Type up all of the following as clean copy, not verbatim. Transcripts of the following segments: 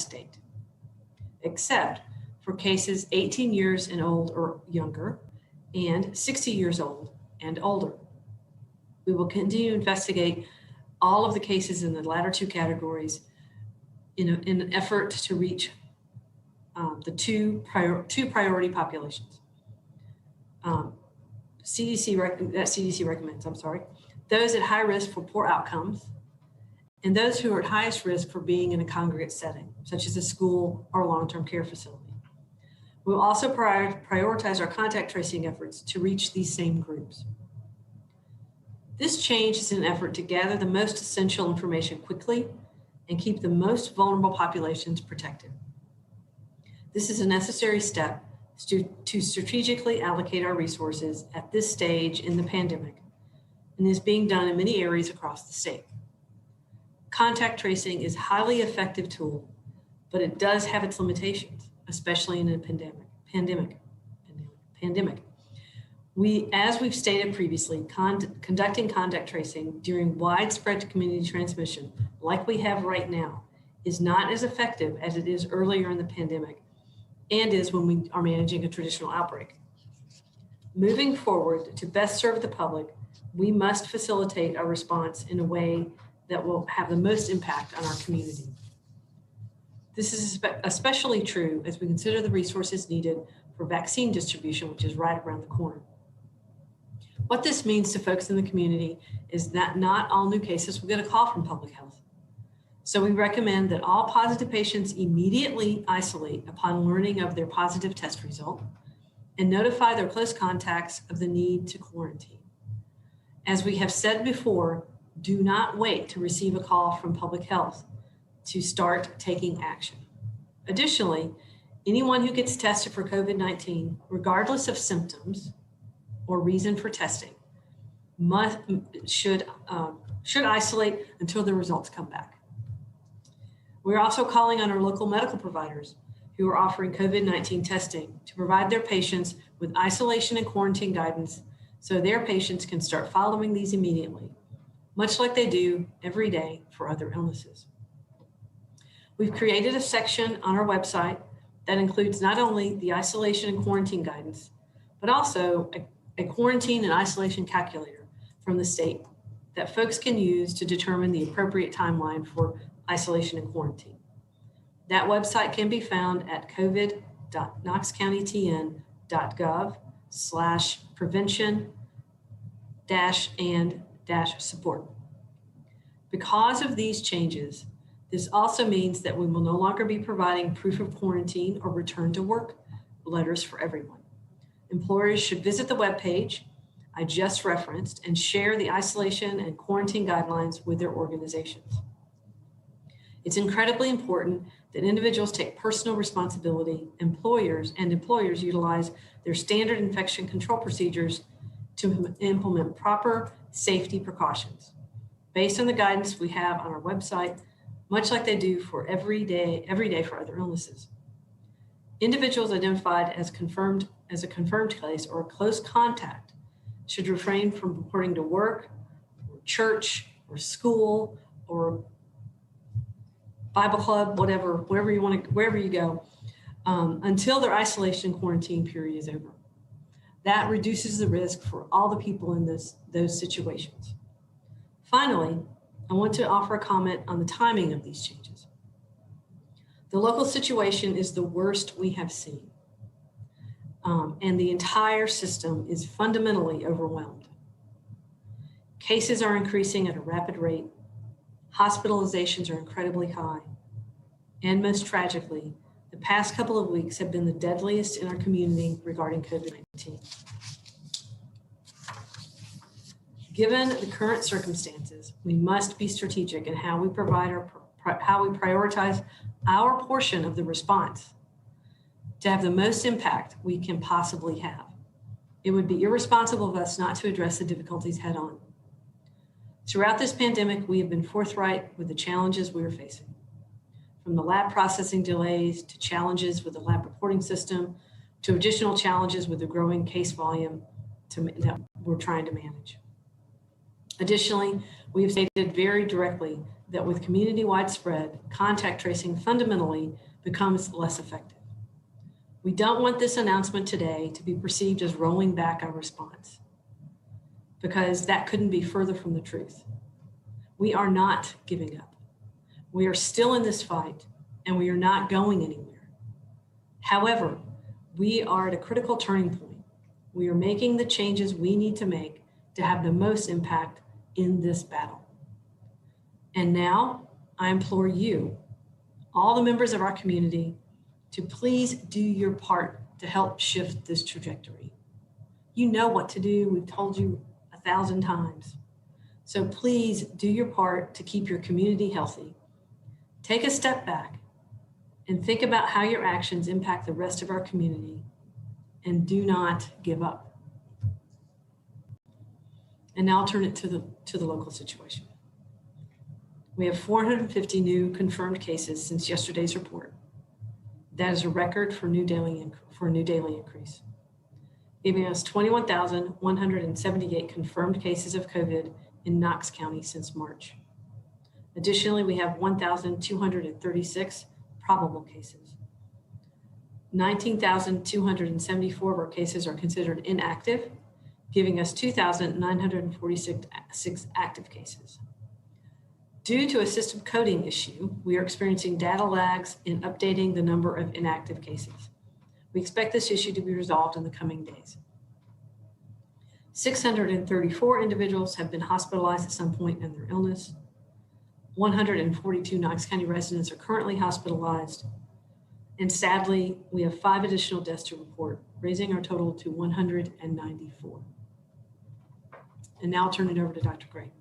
state, except for cases 18 years and old or younger and 60 years old and older. We will continue to investigate all of the cases in the latter two categories in an effort to reach the two priority populations. CDC recommends, those at high risk for poor outcomes and those who are at highest risk for being in a congregate setting, such as a school or long-term care facility. We'll also prioritize our contact tracing efforts to reach these same groups. This change is an effort to gather the most essential information quickly and keep the most vulnerable populations protected. This is a necessary step to strategically allocate our resources at this stage in the pandemic and is being done in many areas across the state. Contact tracing is a highly effective tool, but it does have its limitations, especially in a pandemic. As we've stated previously, conducting contact tracing during widespread community transmission, like we have right now, is not as effective as it is earlier in the pandemic and is when we are managing a traditional outbreak. Moving forward, to best serve the public, we must facilitate our response in a way that will have the most impact on our community. This is especially true as we consider the resources needed for vaccine distribution, which is right around the corner. What this means to folks in the community is that not all new cases will get a call from public health. So we recommend that all positive patients immediately isolate upon learning of their positive test result and notify their close contacts of the need to quarantine. As we have said before, do not wait to receive a call from public health to start taking action. Additionally, anyone who gets tested for COVID-19, regardless of symptoms or reason for testing, should isolate until the results come back. We're also calling on our local medical providers who are offering COVID-19 testing to provide their patients with isolation and quarantine guidance so their patients can start following these immediately, much like they do every day for other illnesses. We've created a section on our website that includes not only the isolation and quarantine guidance, but also a quarantine and isolation calculator from the state that folks can use to determine the appropriate timeline for isolation and quarantine. That website can be found at covid.knoxcountytn.gov/prevention-and-support. Because of these changes, this also means that we will no longer be providing proof of quarantine or return to work letters for everyone. Employers should visit the webpage I just referenced and share the isolation and quarantine guidelines with their organizations. It's incredibly important that individuals take personal responsibility. Employers utilize their standard infection control procedures to implement proper safety precautions based on the guidance we have on our website, much like they do for every day for other illnesses. Individuals identified as a confirmed case or a close contact should refrain from reporting to work or church or school or Bible club, wherever you go, until their isolation and quarantine period is over. That reduces the risk for all the people in those situations. Finally, I want to offer a comment on the timing of these changes. The local situation is the worst we have seen, and the entire system is fundamentally overwhelmed. Cases are increasing at a rapid rate. Hospitalizations are incredibly high. And most tragically, the past couple of weeks have been the deadliest in our community regarding COVID-19. Given the current circumstances, we must be strategic in how we prioritize our portion of the response to have the most impact we can possibly have. It would be irresponsible of us not to address the difficulties head on. Throughout this pandemic, we have been forthright with the challenges we are facing. From the lab processing delays to challenges with the lab reporting system to additional challenges with the growing case volume that we're trying to manage. Additionally, we have stated very directly that with community-wide spread, contact tracing fundamentally becomes less effective. We don't want this announcement today to be perceived as rolling back our response, because that couldn't be further from the truth. We are not giving up. We are still in this fight, and we are not going anywhere. However, we are at a critical turning point. We are making the changes we need to make to have the most impact in this battle. And now I implore you, all the members of our community, to please do your part to help shift this trajectory. You know what to do. We've told you 1,000 times. So please do your part to keep your community healthy. Take a step back and think about how your actions impact the rest of our community, and do not give up. And now I'll turn it to the local situation. We have 450 new confirmed cases since yesterday's report. That is a record for a new daily increase, giving us 21,178 confirmed cases of COVID in Knox County since March. Additionally, we have 1,236 probable cases. 19,274 of our cases are considered inactive, giving us 2,946 active cases. Due to a system coding issue, we are experiencing data lags in updating the number of inactive cases. We expect this issue to be resolved in the coming days. 634 individuals have been hospitalized at some point in their illness. 142 Knox County residents are currently hospitalized. And sadly, we have 5 additional deaths to report, raising our total to 194. And now I'll turn it over to Dr. Gray.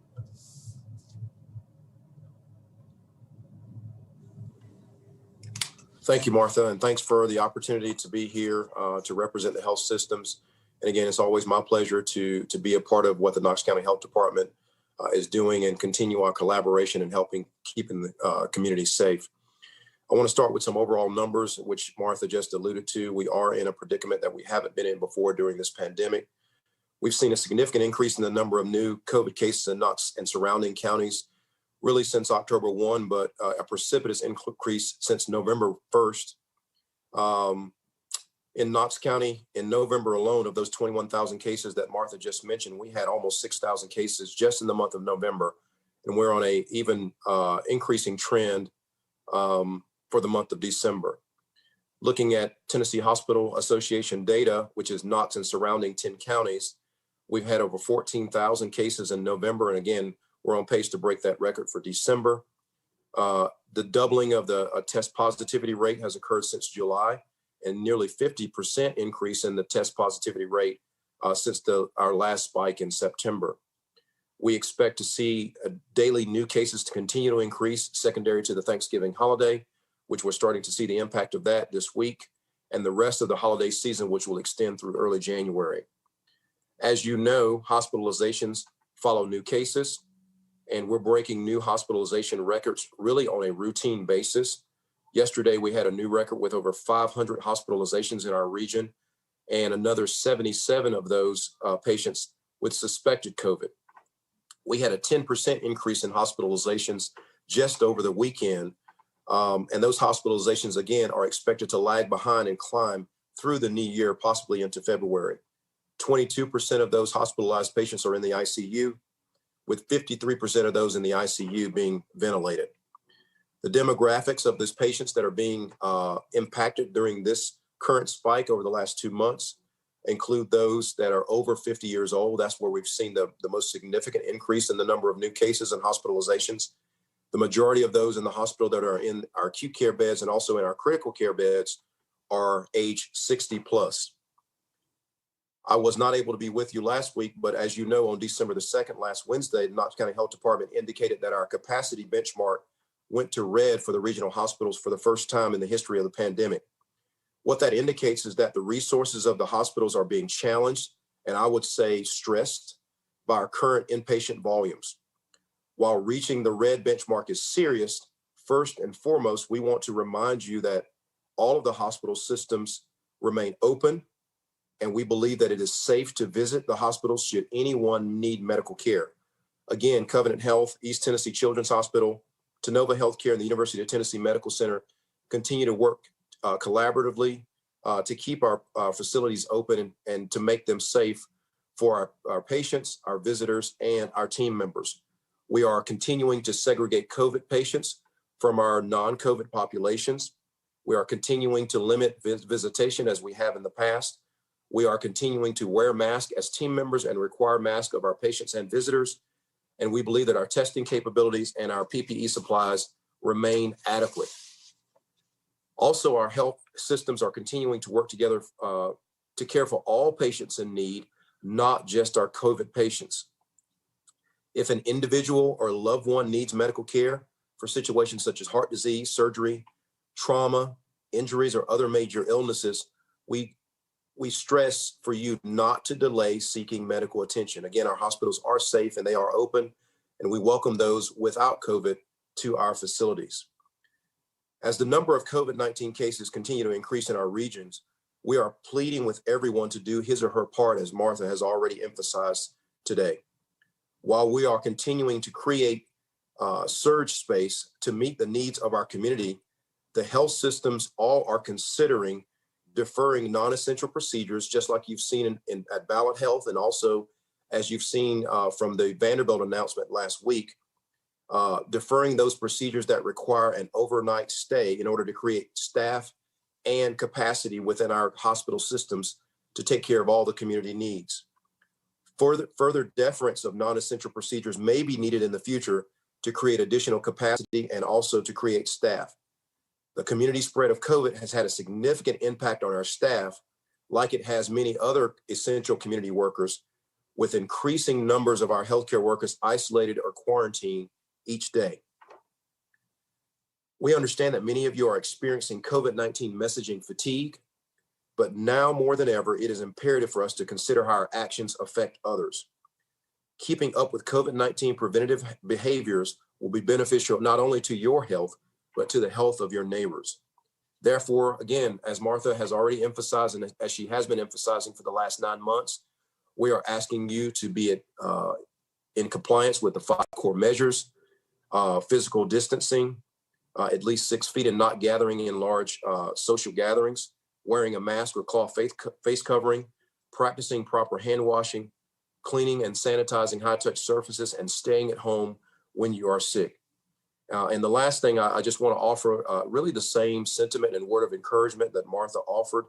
Thank you, Martha, and thanks for the opportunity to be here to represent the health systems. And again, it's always my pleasure to be a part of what the Knox County Health Department is doing and continue our collaboration in helping keeping the community safe. I want to start with some overall numbers, which Martha just alluded to. We are in a predicament that we haven't been in before during this pandemic. We've seen a significant increase in the number of new COVID cases in Knox and surrounding counties really since October 1, but a precipitous increase since November 1st. In Knox County, in November alone, of those 21,000 cases that Martha just mentioned, we had almost 6,000 cases just in the month of November. And we're on a even increasing trend for the month of December. Looking at Tennessee Hospital Association data, which is Knox and surrounding 10 counties, we've had over 14,000 cases in November. And again, we're on pace to break that record for December. The doubling of the test positivity rate has occurred since July, and nearly 50% increase in the test positivity rate since our last spike in September. We expect to see daily new cases to continue to increase secondary to the Thanksgiving holiday, which we're starting to see the impact of that this week, and the rest of the holiday season, which will extend through early January. As you know, hospitalizations follow new cases, and we're breaking new hospitalization records really on a routine basis. Yesterday, we had a new record with over 500 hospitalizations in our region, and another 77 of those patients with suspected COVID. We had a 10% increase in hospitalizations just over the weekend, and those hospitalizations, again, are expected to lag behind and climb through the new year, possibly into February. 22% of those hospitalized patients are in the ICU, with 53% of those in the ICU being ventilated. The demographics of these patients that are being impacted during this current spike over the last 2 months include those that are over 50 years old. That's where we've seen the most significant increase in the number of new cases and hospitalizations. The majority of those in the hospital that are in our acute care beds and also in our critical care beds are age 60 plus. I was not able to be with you last week, but as you know, on December the 2nd, last Wednesday, the Knox County Health Department indicated that our capacity benchmark went to red for the regional hospitals for the first time in the history of the pandemic. What that indicates is that the resources of the hospitals are being challenged, and I would say stressed, by our current inpatient volumes. While reaching the red benchmark is serious, first and foremost, we want to remind you that all of the hospital systems remain open, and we believe that it is safe to visit the hospitals should anyone need medical care. Again, Covenant Health, East Tennessee Children's Hospital, Tennova Healthcare and the University of Tennessee Medical Center continue to work collaboratively to keep our facilities open and to make them safe for our patients, our visitors, and our team members. We are continuing to segregate COVID patients from our non-COVID populations. We are continuing to limit visitation as we have in the past. We are continuing to wear masks as team members and require masks of our patients and visitors. And we believe that our testing capabilities and our PPE supplies remain adequate. Also, our health systems are continuing to work together to care for all patients in need, not just our COVID patients. If an individual or loved one needs medical care for situations such as heart disease, surgery, trauma, injuries, or other major illnesses, we stress for you not to delay seeking medical attention. Again, our hospitals are safe and they are open, and we welcome those without COVID to our facilities. As the number of COVID-19 cases continue to increase in our regions, we are pleading with everyone to do his or her part, as Martha has already emphasized today. While we are continuing to create surge space to meet the needs of our community, the health systems all are considering deferring non-essential procedures, just like you've seen at Ballot Health, and also as you've seen from the Vanderbilt announcement last week, deferring those procedures that require an overnight stay in order to create staff and capacity within our hospital systems to take care of all the community needs. Further deference of non-essential procedures may be needed in the future to create additional capacity and also to create staff. The community spread of COVID has had a significant impact on our staff, like it has many other essential community workers, with increasing numbers of our healthcare workers isolated or quarantined each day. We understand that many of you are experiencing COVID-19 messaging fatigue, but now more than ever, it is imperative for us to consider how our actions affect others. Keeping up with COVID-19 preventative behaviors will be beneficial not only to your health, but to the health of your neighbors. Therefore, again, as Martha has already emphasized, and as she has been emphasizing for the last 9 months, we are asking you to be in compliance with the 5 core measures: physical distancing, at least 6 feet, and not gathering in large social gatherings, wearing a mask or cloth face covering, practicing proper hand washing, cleaning and sanitizing high-touch surfaces, and staying at home when you are sick. And the last thing I just want to offer, really the same sentiment and word of encouragement that Martha offered.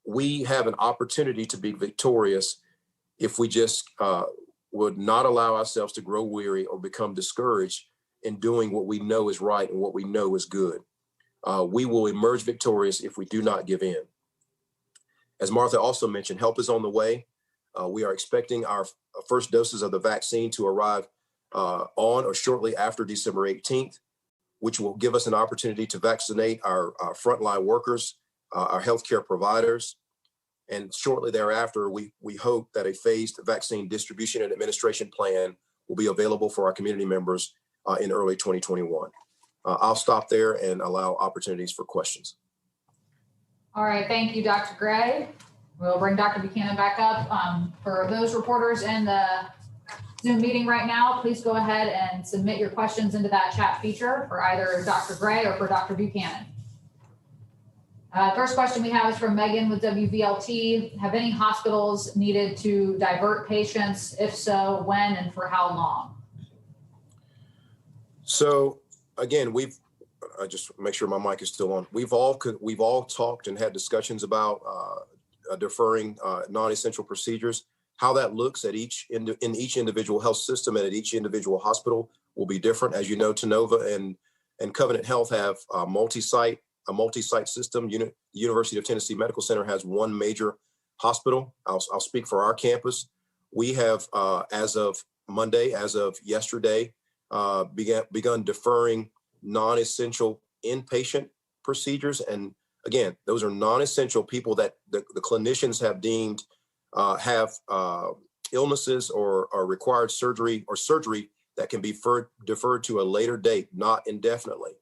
We have an opportunity to be victorious if we just would not allow ourselves to grow weary or become discouraged in doing what we know is right and what we know is good. We will emerge victorious if we do not give in. As Martha also mentioned, help is on the way. We are expecting our first doses of the vaccine to arrive on or shortly after December 18th, which will give us an opportunity to vaccinate our frontline workers, our healthcare providers. And shortly thereafter, we hope that a phased vaccine distribution and administration plan will be available for our community members in early 2021. I'll stop there and allow opportunities for questions. All right, thank you, Dr. Gray. We'll bring Dr. Buchanan back up. For those reporters in the Zoom meeting right now, please go ahead and submit your questions into that chat feature for either Dr. Gray or for Dr. Buchanan. First question we have is from Megan with WVLT. Have any hospitals needed to divert patients? If so, when and for how long? So again, I just make sure my mic is still on. We've all talked and had discussions about deferring non-essential procedures. How that looks in each individual health system and at each individual hospital will be different. As you know, Tennova and Covenant Health have a multi-site system. University of Tennessee Medical Center has one major hospital. I'll speak for our campus. We have, as of Monday, as of yesterday, begun deferring non-essential inpatient procedures. And again, those are non-essential people that the clinicians have deemed have illnesses or required surgery that can be deferred to a later date, not indefinitely.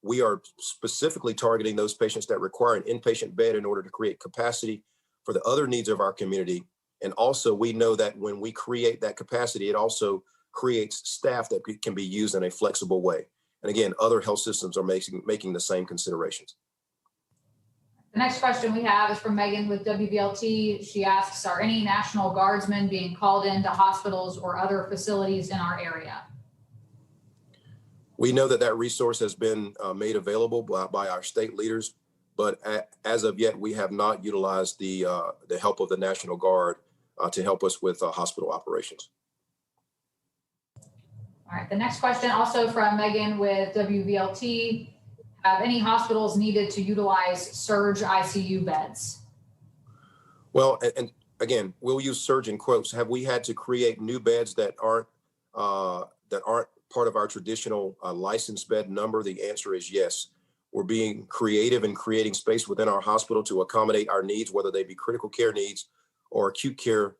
We are specifically targeting those patients that require an inpatient bed in order to create capacity for the other needs of our community. And also, we know that when we create that capacity, it also creates staff that can be used in a flexible way. And again, other health systems are making the same considerations. The next question we have is from Megan with WBLT. She asks, are any National Guardsmen being called into hospitals or other facilities in our area? We know that resource has been made available by our state leaders, but as of yet, we have not utilized the help of the National Guard to help us with hospital operations. All right, the next question also from Megan with WVLT. Have any hospitals needed to utilize surge ICU beds? Well, and again, we'll use surge in quotes. Have we had to create new beds that aren't part of our traditional licensed bed number? The answer is yes. We're being creative in creating space within our hospital to accommodate our needs, whether they be critical care needs or acute care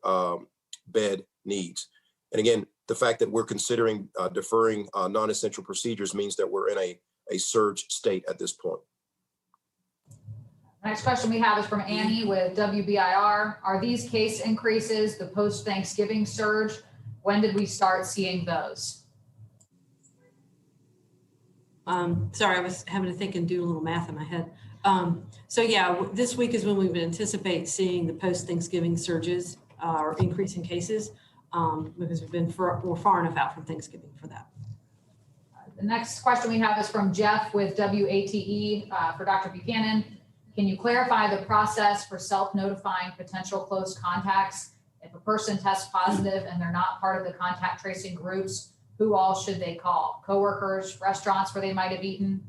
bed needs. And again, the fact that we're considering deferring non-essential procedures means that we're in a surge state at this point. Next question we have is from Annie with WBIR. Are these case increases the post-Thanksgiving surge? When did we start seeing those? Sorry, I was having to think and do a little math in my head. So yeah, this week is when we would anticipate seeing the post-Thanksgiving surges or increase in cases because we're far enough out from Thanksgiving for that. The next question we have is from Jeff with WATE for Dr. Buchanan. Can you clarify the process for self-notifying potential close contacts? If a person tests positive and they're not part of the contact tracing groups, who all should they call? Coworkers, restaurants where they might have eaten?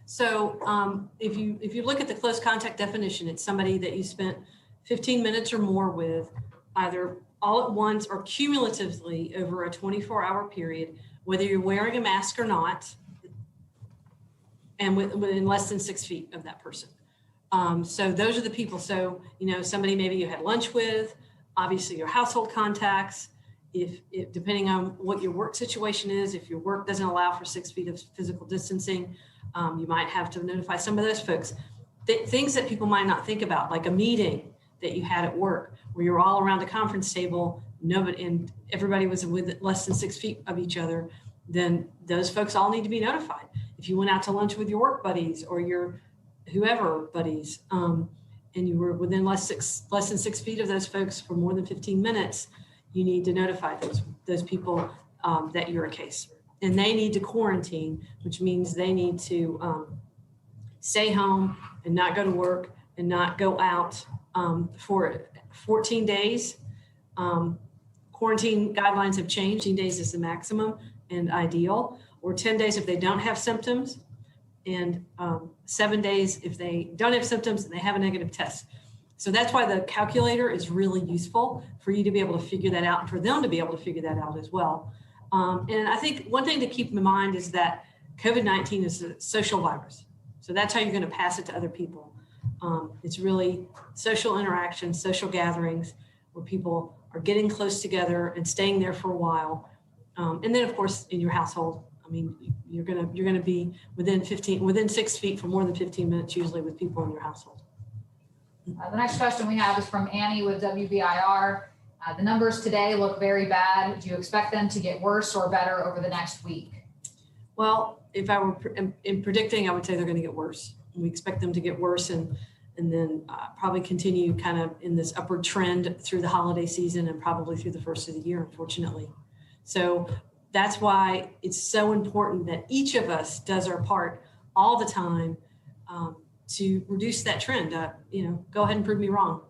So if you look at the close contact definition, it's somebody that you spent 15 minutes or more with, either all at once or cumulatively over a 24-hour period, whether you're wearing a mask or not, and within less than 6 feet of that person. So those are the people. So, somebody maybe you had lunch with, obviously your household contacts, if depending on what your work situation is, if your work doesn't allow for 6 feet of physical distancing, you might have to notify some of those folks. Things that people might not think about, like a meeting that you had at work where you're all around a conference table, and everybody was with less than 6 feet of each other, then those folks all need to be notified. If you went out to lunch with your work buddies or your whoever buddies, and you were within less than 6 feet of those folks for more than 15 minutes, you need to notify those people that you're a case. And they need to quarantine, which means they need to stay home and not go to work and not go out for 14 days. Quarantine guidelines have changed. 14 days is the maximum and ideal, or 10 days if they don't have symptoms, and 7 days if they don't have symptoms and they have a negative test. So that's why the calculator is really useful for you to be able to figure that out and for them to be able to figure that out as well. And I think one thing to keep in mind is that COVID-19 is a social virus. So that's how you're going to pass it to other people. It's really social interactions, social gatherings where people are getting close together and staying there for a while. And then of course, in your household, you're going to be within 6 feet for more than 15 minutes, usually with people in your household. The next question we have is from Annie with WBIR. The numbers today look very bad. Do you expect them to get worse or better over the next week? Well, if I were in predicting, I would say they're going to get worse. We expect them to get worse and then probably continue kind of in this upward trend through the holiday season and probably through the first of the year, unfortunately. So that's why it's so important that each of us does our part all the time to reduce that trend. Go ahead and prove me wrong.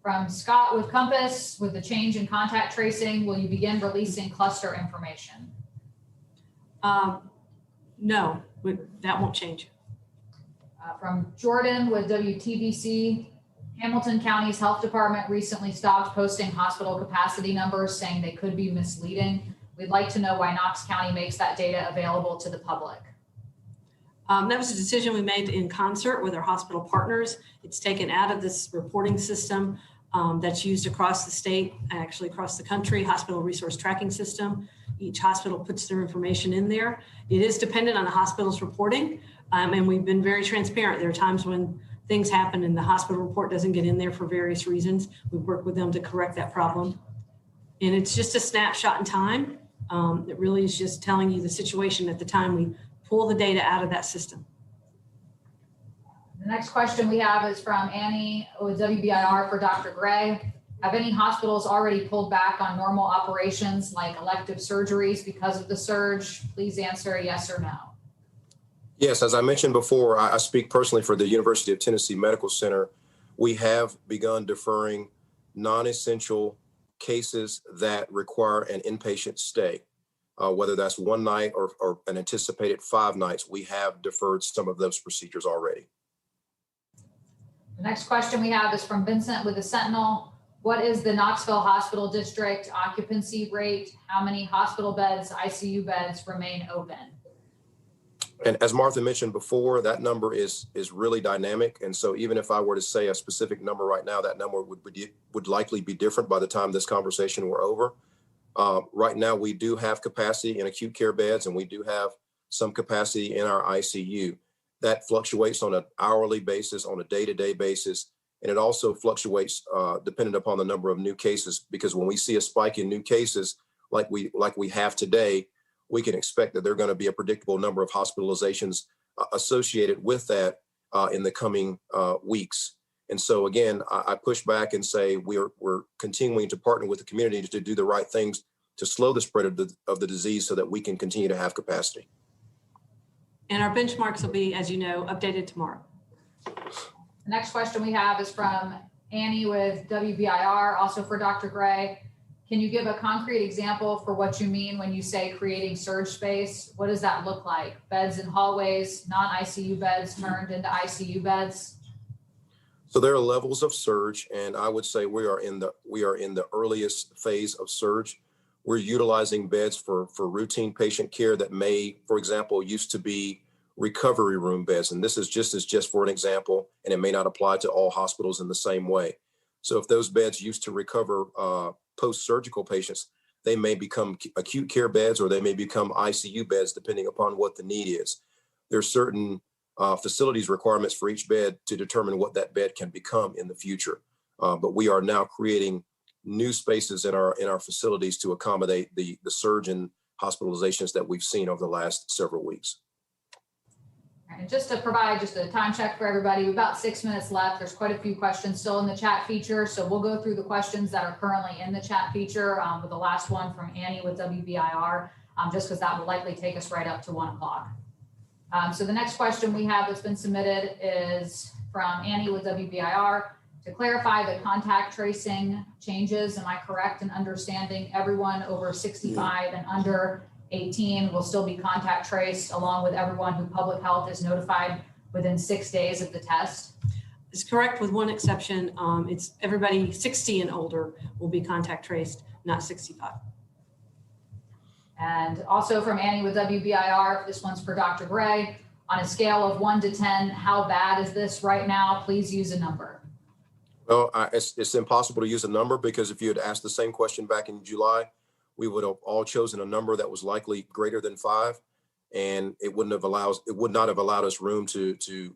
From Scott with Compass, with the change in contact tracing, will you begin releasing cluster information? No, that won't change. From Jordan with WTBC, Hamilton County's health department recently stopped posting hospital capacity numbers, saying they could be misleading. We'd like to know why Knox County makes that data available to the public. That was a decision we made in concert with our hospital partners. It's taken out of this reporting system that's used across the state, actually across the country, hospital resource tracking system. Each hospital puts their information in there. It is dependent on the hospital's reporting, and we've been very transparent. There are times when things happen and the hospital report doesn't get in there for various reasons. We work with them to correct that problem. And it's just a snapshot in time. It really is just telling you the situation at the time we pull the data out of that system. The next question we have is from Annie with WBIR for Dr. Gray. Have any hospitals already pulled back on normal operations like elective surgeries because of the surge? Please answer yes or no. Yes, as I mentioned before, I speak personally for the University of Tennessee Medical Center. We have begun deferring non-essential cases that require an inpatient stay, whether that's one night or an anticipated 5 nights. We have deferred some of those procedures already. The next question we have is from Vincent with the Sentinel. What is the Knoxville Hospital District occupancy rate? How many hospital beds, ICU beds remain open? And as Martha mentioned before, that number is really dynamic. And so even if I were to say a specific number right now, that number would likely be different by the time this conversation were over. Right now, we do have capacity in acute care beds, and we do have some capacity in our ICU. That fluctuates on an hourly basis, on a day-to-day basis, and it also fluctuates dependent upon the number of new cases, because when we see a spike in new cases like we have today, we can expect that there are going to be a predictable number of hospitalizations associated with that in the coming weeks. And so again, I push back and say we're continuing to partner with the community to do the right things to slow the spread of the disease so that we can continue to have capacity. And our benchmarks will be, as you know, updated tomorrow. The next question we have is from Annie with WBIR, also for Dr. Gray. Can you give a concrete example for what you mean when you say creating surge space? What does that look like? Beds in hallways, non-ICU beds turned into ICU beds? So there are levels of surge, and I would say we are in the earliest phase of surge. We're utilizing beds for routine patient care that may, for example, used to be recovery room beds. And this is just for an example, and it may not apply to all hospitals in the same way. So if those beds used to recover post-surgical patients, they may become acute care beds or they may become ICU beds, depending upon what the need is. There's certain facilities requirements for each bed to determine what that bed can become in the future. But we are now creating new spaces in our facilities to accommodate the surge in hospitalizations that we've seen over the last several weeks. And just to provide just a time check for everybody, we've about 6 minutes left. There's quite a few questions still in the chat feature. So we'll go through the questions that are currently in the chat feature with the last one from Annie with WBIR, just because that will likely take us right up to 1 o'clock. So the next question we have that's been submitted is from Annie with WBIR. To clarify the contact tracing changes, am I correct in understanding everyone over 65 and under 18 will still be contact traced along with everyone who public health is notified within 6 days of the test? It's correct with one exception. It's everybody 60 and older will be contact traced, not 65. And also from Annie with WBIR, this one's for Dr. Gray. On a scale of 1 to 10, how bad is this right now? Please use a number. Well, it's impossible to use a number, because if you had asked the same question back in July, we would have all chosen a number that was likely greater than 5, and it would not have allowed us room to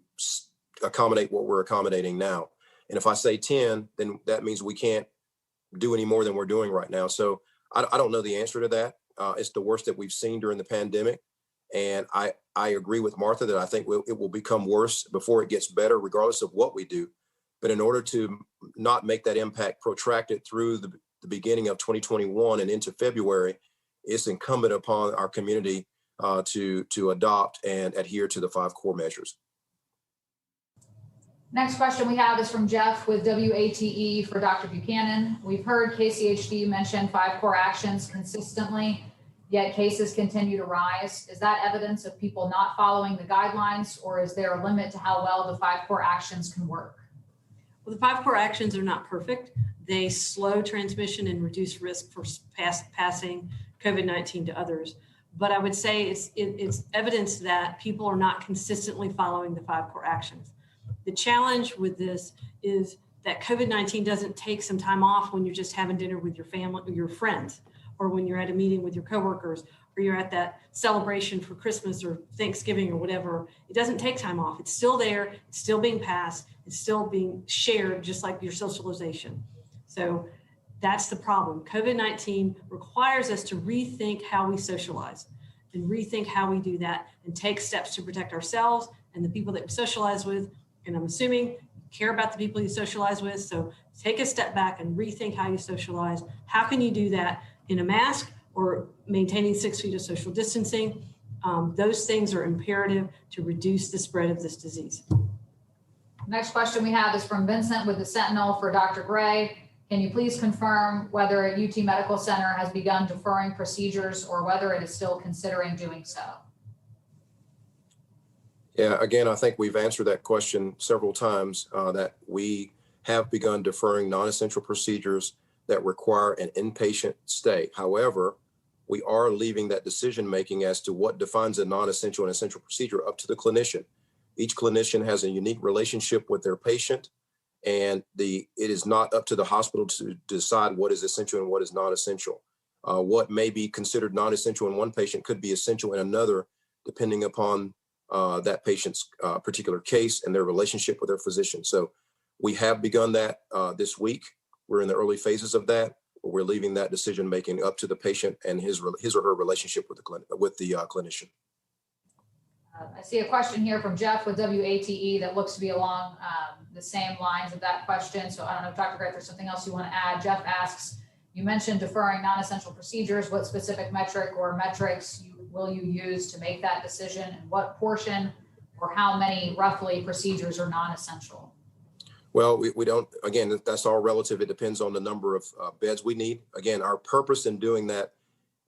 accommodate what we're accommodating now. And if I say 10, then that means we can't do any more than we're doing right now. So I don't know the answer to that. It's the worst that we've seen during the pandemic. And I agree with Martha that I think it will become worse before it gets better, regardless of what we do. But in order to not make that impact protracted through the beginning of 2021 and into February, it's incumbent upon our community to adopt and adhere to the 5 core measures. Next question we have is from Jeff with WATE for Dr. Buchanan. We've heard KCHD mention 5 core actions consistently, yet cases continue to rise. Is that evidence of people not following the guidelines, or is there a limit to how well the 5 core actions can work? Well, the 5 core actions are not perfect. They slow transmission and reduce risk for passing COVID-19 to others. But I would say it's evidence that people are not consistently following the 5 core actions. The challenge with this is that COVID-19 doesn't take some time off when you're just having dinner with your family or your friends, or when you're at a meeting with your coworkers, or you're at that celebration for Christmas or Thanksgiving or whatever. It doesn't take time off. It's still there. It's still being passed. It's still being shared, just like your socialization. So That's the problem. COVID-19 requires us to rethink how we socialize and rethink how we do that and take steps to protect ourselves and the people that we socialize with. And I'm assuming you care about the people you socialize with. So take a step back and rethink how you socialize. How can you do that in a mask or maintaining 6 feet of social distancing? Those things are imperative to reduce the spread of this disease. Next question we have is from Vincent with the Sentinel for Dr. Gray. Can you please confirm whether UT Medical Center has begun deferring procedures or whether it is still considering doing so? Yeah, again, I think we've answered that question several times, that we have begun deferring non-essential procedures that require an inpatient stay. However, we are leaving that decision-making as to what defines a non-essential and essential procedure up to the clinician. Each clinician has a unique relationship with their patient, and it is not up to the hospital to decide what is essential and what is not essential. What may be considered non-essential in one patient could be essential in another, depending upon that patient's particular case and their relationship with their physician. So we have begun that this week. We're in the early phases of that, but we're leaving that decision-making up to the patient and his or her relationship with the clinician. I see a question here from Jeff with WATE that looks to be along the same lines of that question. So I don't know if Dr. Gray, if there's something else you want to add. Jeff asks, you mentioned deferring non-essential procedures. What specific metric or metrics will you use to make that decision? And what portion or how many roughly procedures are non-essential? Well, we don't, again, that's all relative. It depends on the number of beds we need. Again, our purpose in doing that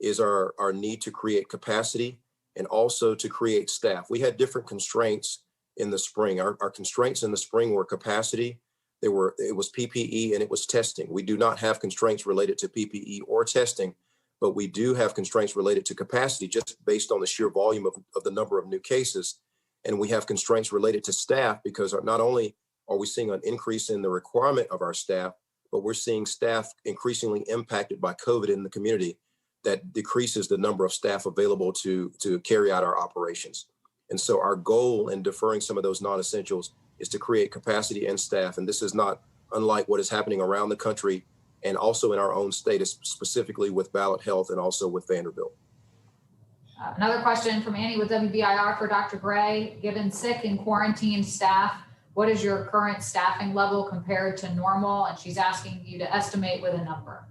is our need to create capacity and also to create staff. We had different constraints in the spring. Our constraints in the spring were capacity. It was PPE and it was testing. We do not have constraints related to PPE or testing, but we do have constraints related to capacity just based on the sheer volume of the number of new cases. And we have constraints related to staff because not only are we seeing an increase in the requirement of our staff, but we're seeing staff increasingly impacted by COVID in the community that decreases the number of staff available to carry out our operations. And so our goal in deferring some of those non-essentials is to create capacity and staff. And this is not unlike what is happening around the country and also in our own state, specifically with Ballot Health and also with Vanderbilt. Another question from Annie with WBIR for Dr. Gray. Given sick and quarantined staff, what is your current staffing level compared to normal? And she's asking you to estimate with a number.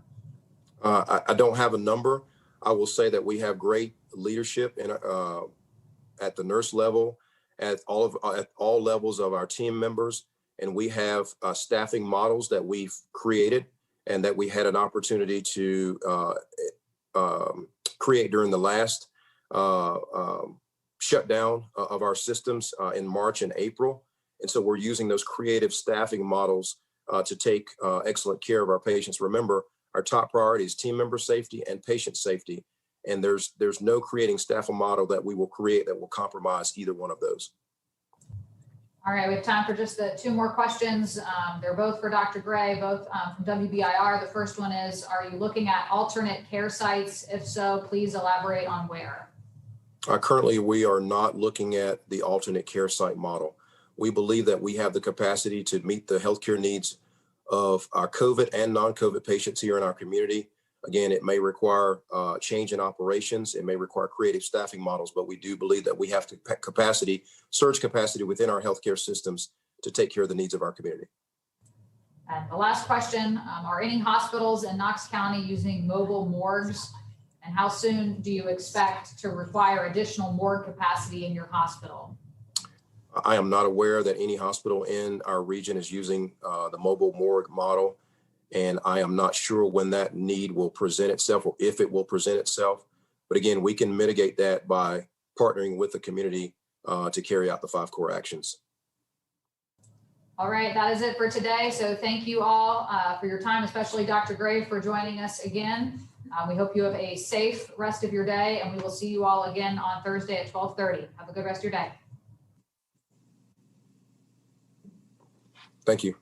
I don't have a number. I will say that we have great leadership at the nurse level, at all levels of our team members, and we have staffing models that we've created and that we had an opportunity to create during the last shutdown of our systems in March and April. And so we're using those creative staffing models to take excellent care of our patients. Remember, our top priority is team member safety and patient safety. And there's no creating staff model that we will create that will compromise either one of those. All right, we have time for just the 2 more questions. They're both for Dr. Gray, both from WBIR. The first one is, are you looking at alternate care sites? If so, please elaborate on where. Currently, we are not looking at the alternate care site model. We believe that we have the capacity to meet the healthcare needs of our COVID and non-COVID patients here in our community. Again, it may require change in operations. It may require creative staffing models, but we do believe that we have surge capacity within our healthcare systems to take care of the needs of our community. And the last question, are any hospitals in Knox County using mobile morgues? And how soon do you expect to require additional morgue capacity in your hospital? I am not aware that any hospital in our region is using the mobile morgue model, and I am not sure when that need will present itself or if it will present itself. But again, we can mitigate that by partnering with the community to carry out the 5 core actions. All right, that is it for today. So thank you all for your time, especially Dr. Gray for joining us again. We hope you have a safe rest of your day, and we will see you all again on Thursday at 12:30. Have a good rest of your day. Thank you.